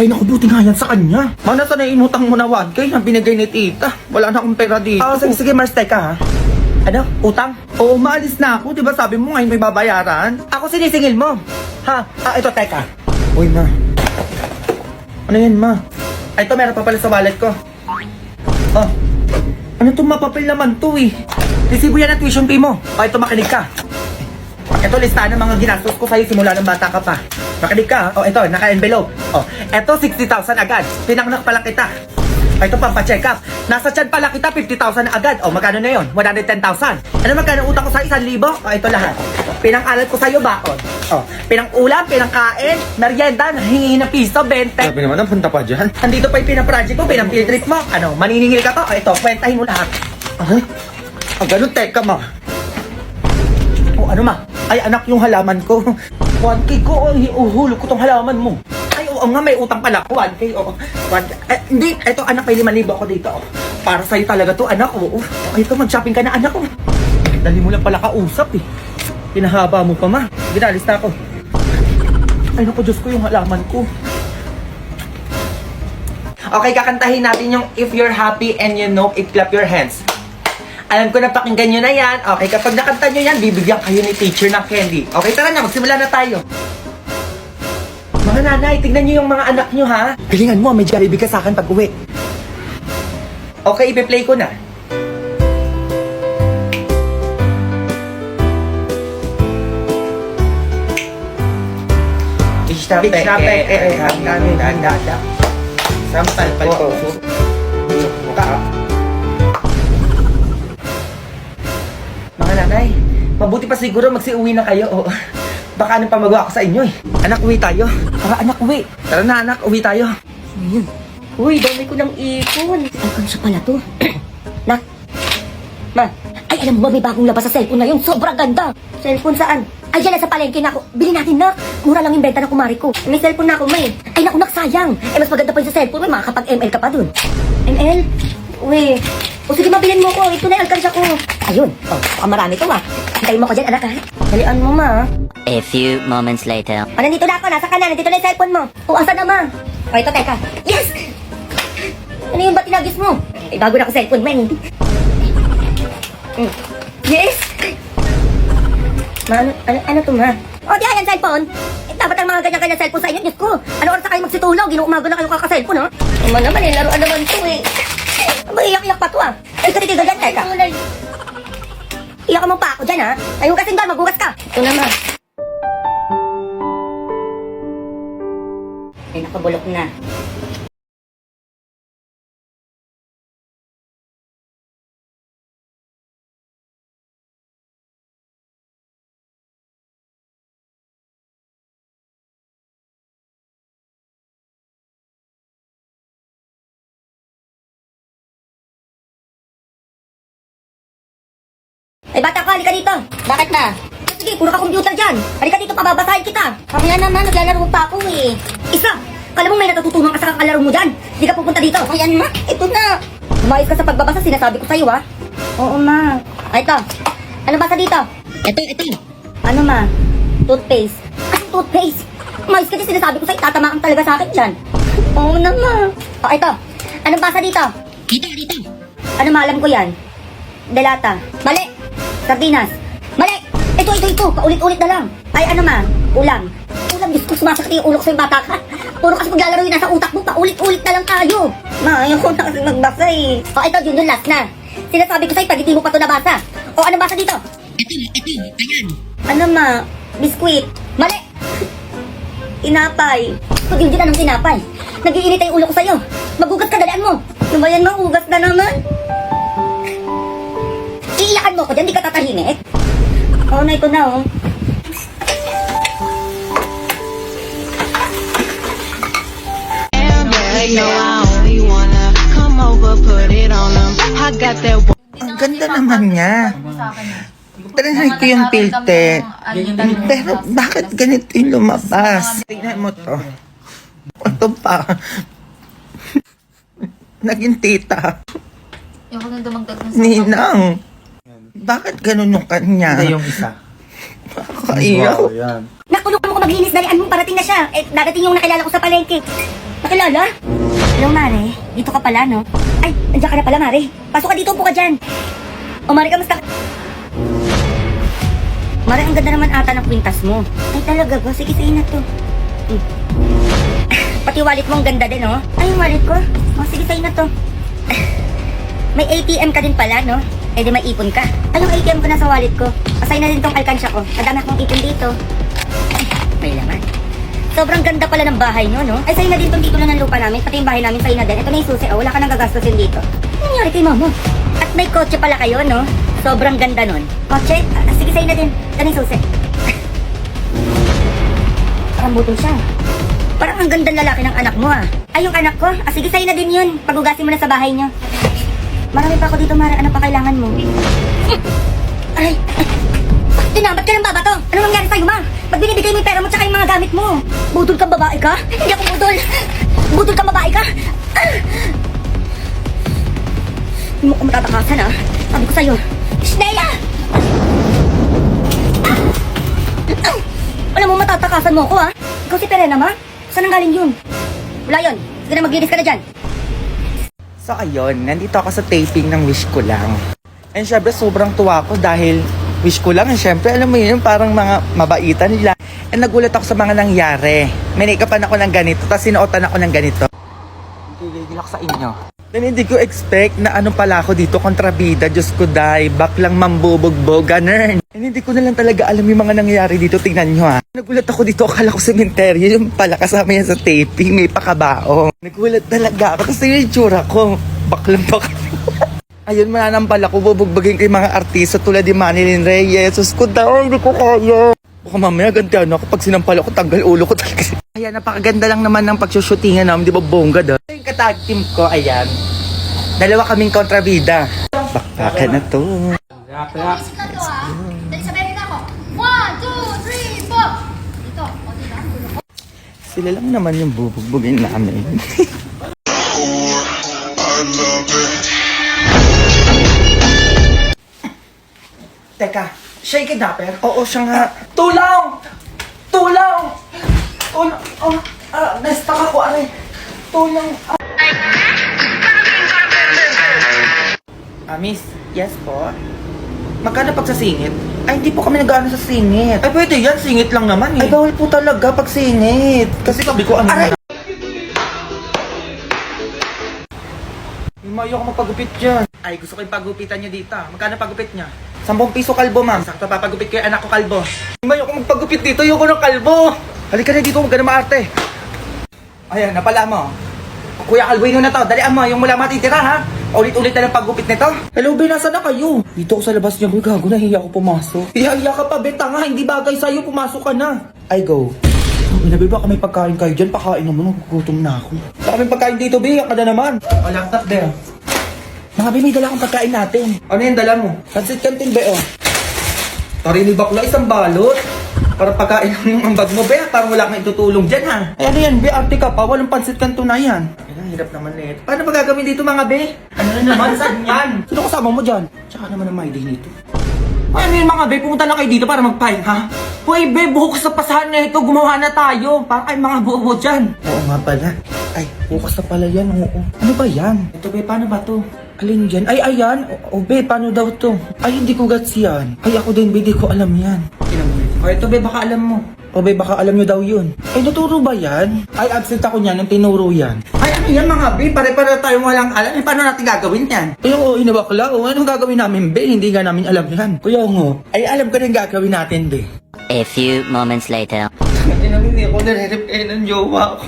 Ay naku, buti nga yan sa kanya. Mana sa naiinutang mo na 1K na binigay ni tita. Wala na akong pera dito. Sige, Mars, teka ha. Ano? Utang? Oo, maalis na ako. Diba sabi mo ngayon may babayaran? Ako sinisingil mo. Ha? Ito, teka. Uy, ma. Ano yan, ma? Ay, ito, meron pa pala sa wallet ko. Oh. Ano itong mapapil naman to eh? Resibo yan ang tuition fee mo. O, ito, makinig ka. Ito, listahan ng mga ginastos ko sa'yo simula ng bata ka pa. Makinig ka, ha? O, ito, naka-envelope. O, ito, 60,000 agad. Pinangnak pala kita. O, ito, pampacheck up. Nasa tiyan pala kita, 50,000 agad. O, magkano na yun? 110,000. Ano magkano utang ko sa 1,000? O, ito lahat. Pinang-aral ko sa'yo, baon. O, pinang-ulam, pinang-kain, merienda, nahingi ng piso, 20. Sabi naman, ang punta pa dyan. Andito pa yung pinang-project ko, pinang-field trip mo. Ano, maniningil ka to? O, ito, kwentahin mo lahat. Ay, ganun, teka, ma. O, ano, ma? Ay, anak, yung halaman ko. 1K ko, uhulog ko tong halaman mo. Ay, oo nga, may utang pala ko. 1K, oo. 1K. Hindi, eto, anak, may 5,000 ako dito. Para sa'yo talaga to, anak, oo. Ay, ito, mag-shopping ka na, anak, oh. Dali mo lang pala kausap, eh. Pinahaba mo pa, ma. Ginalis na ako. Ay, naku, Diyos ko, yung halaman ko. Okay, kakantahin natin yung If You're Happy and You Know It, Clap Your Hands. Alam ko na pakinggan nyo na yan. Okay, kapag nakanta nyo yan, bibigyan kayo ni teacher ng candy. Okay, tara na, magsimula na tayo. Mga nanay, tignan nyo yung mga anak nyo, ha? Galingan mo, may Jollibee ka sa akin pag uwi. Okay, ipi-play ko na. Sampal po. Mga nanay, mabuti pa siguro magsiuwi na kayo. O, baka anong pamagawa ko sa inyo eh. Anak, uwi tayo. Tara, anak, uwi. Tara na, anak, uwi tayo. Ayun. Uy, dami ko ng ipon. Ang kansa pala to. Nak. Ma. Ay, alam mo ba, may bagong labas sa cellphone ngayon. Sobrang ganda. Cellphone saan? Ay, yan, sa palengke na ako. Bili natin, nak. Mura lang yung benta ng kumari ko. May cellphone na ako, may. Ay, naku, nak, sayang. Eh, mas maganda pa yung sa cellphone. May makakapag-ML ka pa dun. ML? Uy. O, sige, mabilin mo ko. Ito na yung alkansya ko. Ayun. O, marami to, ah. Hintayin mo ko dyan, anak, ha? Dalian mo, ma. A few moments later. O, nandito na ako. Nasa kanan. Nandito na yung cellphone mo. O, asan na, ma? O, ito, teka. Yes! Ano yung ba tinagis mo? Eh, bago na ako cellphone, man. Yes! Ma, ano to, ma? O, di ayan, cellphone. Eh, dapat ang mga ganyan-ganyan cellphone sa inyo. Diyos ko, ano oras na kayo magsitulog? Ginuumaga na kayo kaka-cellphone, ha? Naman naman, eh, laruan naman to, eh. Iyak-iyak pa to, ah. Ay, katitigil dyan, teka. Iyak mo pa ako dyan, ha? Ayun kasing doon, maghugas ka. Ito naman. Ay, nakabulok na. Ay, bata ka, halika dito. Bakit na? Sige, puro ka computer dyan. Halika dito, pababasahin kita. Kaya naman, naglalaro pa ako eh. Isa, kala mo may natututunan ka sa kakalaro mo dyan? Hindi ka pupunta dito. Ayan, ma. Ito na. Umayos ka sa pagbabasa, sinasabi ko sa'yo, ha? Oo, ma. Ay, ito. Ano basa dito? Ito. Ano, ma? Toothpaste. Ano toothpaste? Umayos ka dyan, sinasabi ko sa'yo. Tatamaan talaga sa akin dyan. Oo na, ma. O, ito. Anong basa dito? Dito. Ano, ma? Alam ko yan. Delata. Mali. Sardinas. Mali! Ito. Paulit-ulit na lang. Ay, ano, ma? Ulam. Diyos ko, sumasakit yung ulo ko sa'yo, bata ka. Puro kasi maglalaro yung nasa utak mo. Paulit-ulit na lang tayo. Ma, ayaw ko na kasi magbasa eh. O, ito, yun last na. Sinasabi ko sa'yo, pag hindi mo pa ito nabasa. O, ano basa dito? Ito. Ayan. Ano, ma? Biskuit. Mali! Tinapay. Kung yun anong tinapay. Nag-iinit yung ulo ko sa'yo. Magugas ka, dalian mo. Ano ba yan, magugas na naman? Iiyakan mo ko dyan, di ka tatahimik. Oo na, ito na, oh. Ang ganda naman niya. Trinay ko yung filter. Pero bakit ganito yung lumabas? Tingnan mo to. Ito pa. Naging tita. Yung kung dumagdag ng Ninang. Bakit ganun yung kanya? Hindi yung isa. Nakakaiyak. Yan. Nakulong mo ko maglinis, dalian mo, parating na siya. Eh, dadating yung nakilala ko sa palengke. Nakilala? Hello, Mare. Dito ka pala, no? Ay, nandiyan ka na pala, Mare. Pasok ka dito, upo ka dyan. O, Mare, kamusta ka? Mare, ang ganda naman ata ng kwintas mo. Ay, talaga ba? Sige, sa'yo na to. Pati wallet mo ang ganda din, no? Ay, yung wallet ko? O, sige, sa'yo na to. May ATM ka din pala, no? Eh, di may ipon ka. Ay, yung ATM ko nasa wallet ko. Asay na din tong alkansya ko. Madami akong ipon dito. Ay, may laman. Sobrang ganda pala ng bahay nyo, no? Ay, sa'yo na din tong titulo ng lupa namin. Pati yung bahay namin, sa'yo na din. Ito na yung susi, oh. Wala ka nang gagastusin dito. Ano nangyari kay mama? At may kotse pala kayo, no? Sobrang ganda nun. Kotse? Sige, sa'yo na din. Ito na yung susi. Parang butol siya. Parang ang ganda lalaki ng anak mo, ah. Ay, yung anak ko? Sige, sa'yo na din yun. Pagugasin mo na sa bahay nyo. Marami pa ako dito, Mara. Ano pa kailangan mo? Aray! Tinamat ka ng baba to! Ano nangyari sa'yo, ma? Ba't binibigay mo yung pera mo tsaka yung mga gamit mo? Budol kang babae ka? Hindi ako budol! Budol kang babae ka? Hindi mo ko matatakasan, ha? Sabi ko sa'yo, Shnea! Alam mo, matatakasan mo ako, ha? Ikaw si Perena, ma? Saan ang galing yun? Wala yun. Sige na, maglinis ka na dyan. So ayun, nandito ako sa taping ng Wish Ko Lang. And syempre sobrang tuwa ko dahil wish ko lang. And syempre alam mo yun, parang mga mabaitan nila. And nagulat ako sa mga nangyari. Minikapan ako ng ganito, tapos sinuotan ako ng ganito. Gigigil ako sa inyo. Then hindi ko expect na ano pala ako dito, kontrabida, Diyos ko day, baklang mambubugbog, ganun. And hindi ko na lang talaga alam yung mga nangyari dito, tingnan nyo ha. Nagulat ako dito, akala ko sementeryo, yung pala kasama yan sa taping, may pakabao. Nagulat talaga ako, kasi yung itsura ko, baklang. Ayun, mananampal ako, bubugbagin ko yung mga artista tulad ni Manilyn Reyes. Jesus ko daw, hindi ko kaya. Baka mamaya gantihan ako, pag sinampal ako, tanggal ulo ko talaga. Ayan, napakaganda lang naman ng pagsushootingan namin, di ba bongga daw? Yung katag team ko, ayan. Dalawa kaming kontrabida. Bakbakan na to. Dali sabayin na ako. 1, 2, 3, 4. Dito. O, dito. Sila lang naman yung bubugbugin namin. Teka, siya yung kidnapper? Oo, siya nga. Tulong! Tulong! Tulong! Oh, na-stuck ako, aray. Tulong! Miss, yes po? Magkano pag sa singit? Ay, hindi po kami nag-ano sa singit. Ay, pwede yan. Singit lang naman eh. Ay, bawal po talaga pag singit. Kasi sabi ko, ano na. Mayo ako magpagupit dyan. Ay, gusto ko yung pagupitan niya dito. Magkano pagupit niya? 10 piso kalbo, ma'am. Sakto, papagupit ko yung anak ko kalbo. Mayo ako magpagupit dito. Ayoko ng kalbo. Halika na dito, huwag ka na maarte. Ayan, napala mo. Kuya Kalbuino na to. Dalian mo, yung mula matitira ha. Ulit-ulit na ng paggupit nito. Hello, Be, nasa na kayo? Dito ako sa labas niya, Be. Gago, nahiya ako pumasok. Hiya ka pa, Be. Tanga, hindi bagay sa'yo. Pumasok ka na. I go. Be, baka may pagkain kayo dyan. Pakain naman, gugutom na ako. Baka may pagkain dito, Be. Yan ka na naman. O, laptop, Be. Mga Be, may dala akong pagkain natin. Ano yung dala mo? Pansit Canton, Be, oh. Tarini bakla, isang balot. Para pagkain ng ambag mo, Be. Parang wala kang itutulong dyan, ha. Ay, ano yan, Be? Arte ka pa. Walang pansit Canton na yan. Hirap naman eh. Paano ba gagawin dito mga be? Ano na naman? Saan yan? Sino kasama mo dyan? Tsaka naman ang may day nito. Ano yun mga be? Pumunta na kayo dito para magpahin ha? Hoy be, bukas sa pasahan na ito. Gumawa na tayo. Para kayo mga buo dyan. Oo nga pala. Ay, bukas na pala yan. Oo. Ano ba yan? Ito be, paano ba to? Alin dyan? Ay, ayan. O be, paano daw to? Ay, hindi ko gets yan. Ay, ako din be, di ko alam yan. O ito be, baka alam mo. O be, baka alam nyo daw yun. Ay, naturo ba yan? Ay, absent ako niyan nung tinuro yan. Ay, ano yan mga be? Pare-pare tayong walang alam. Eh, paano natin gagawin yan? Ay, oo, inabakla. O, anong gagawin namin, be? Hindi nga namin alam yan. Kuya ngo, ay alam ko rin gagawin natin, be. A few moments later. Ay, namin hindi ako nare-reply ng jowa ko.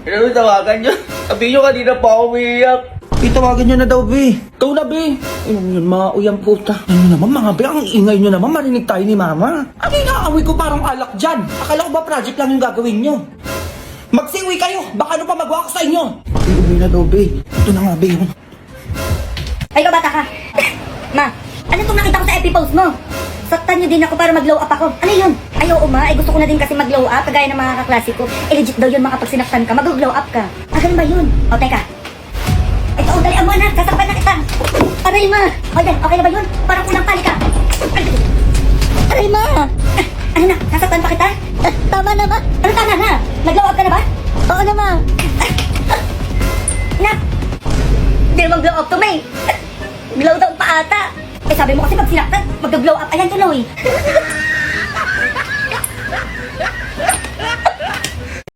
Pero tawagan nyo. Sabi nyo kanina pa ako umiyak. Itawagan nyo na daw, be. Ikaw na, be. Ayun yun, mga uyang puta. Ano naman, mga be, ang ingay nyo naman, marinig tayo ni mama. Ano yung naaamoy ko parang alak dyan? Akala ko ba project lang yung gagawin nyo? Magsiuwi kayo! Baka ano pa magawa ko sa inyo? Uwi na daw, be. Ito na nga, be. Ay, bata ka. Ma, ano itong nakita ko sa FB post mo? Saktan niyo din ako para mag-glow up ako. Ano yun? Ay, oo ma. Ay, gusto ko na din kasi mag-glow up. Kagaya ng mga kaklase ko. Eh, legit daw yun mga pag sinaktan ka. Mag-glow up ka. Ah, ganun ba yun? O, teka. Ito, dalian mo na. Sasaktan na kita. Aray, ma. O, okay na ba yun? Parang kulang tali ka. Aray, ma. Ano na? Sasaktan pa kita? Tama na, ma. Ano tama na? Nag-glow up ka na ba? Oo na, ma. blow up to, May. Blow down pa ata. Eh, sabi mo kasi pag sinaktan, mag-blow up. Ayan, tuloy.